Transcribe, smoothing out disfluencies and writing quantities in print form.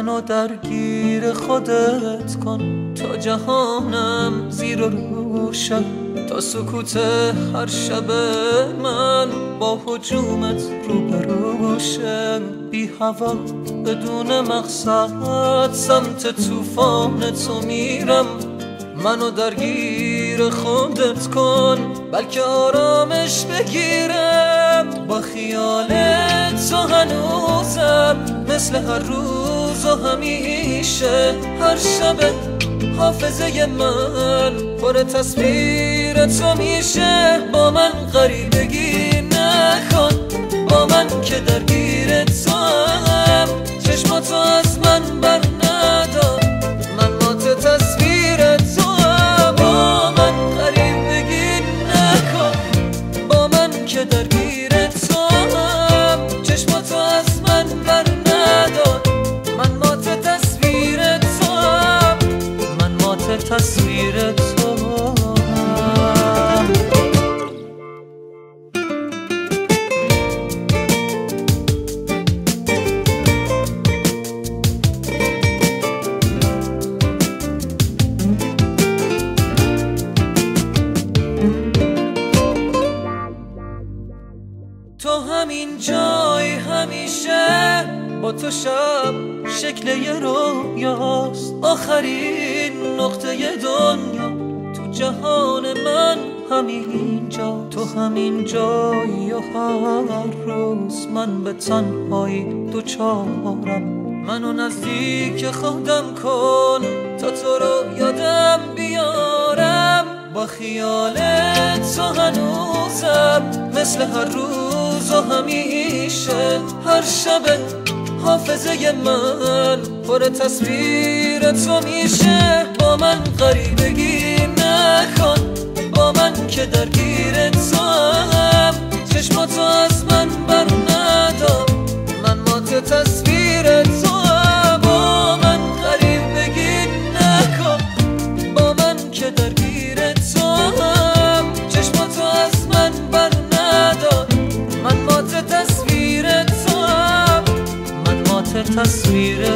منو درگیر خودت کن تا جهانم زیر و روشن، تا سکوت هر شب من با هجومت روبروشن. بی هوا بدون مقصد سمت طوفان تو میرم، منو درگیر خودت کن بلکه آرامش بگیرم. با خیال تو هنوزم مثل هر روز و همیشه، هر شب حافظه من پر تصویر تو میشه. با من غریبگی نکن، با من که درگیر تو هم، چشماتو از من بر ندار، من مات تصویر تو هم. با من غریبگی نکن، با من که درگیر تو هم، چشماتو از من بر ندار، من مات تصویر تو هم، من مات تصویر تو هم. تو همین جای همیشه، با تو شب شکل یه رویاست، آخرین نقطه دنیا تو جهان من همین جا. تو همین جایی و هر روز من به تنهایی دوچارم، منو نزدیک خودم کن تا تو رو یادم بیارم. با خیال تو هنوزم مثل هر روز و همیشه، هر شب حافظه من پر تصویر تو میشه. با من غریبگی نکن، با من که درگیر تو هم، چشماتو از من بر ندار، من مات تصویر تو هم. با من غریبگی نکن، با من که درگیر تو هم، چشماتو از من بر ندار، من مات تصویر تو هم، من مات تصویر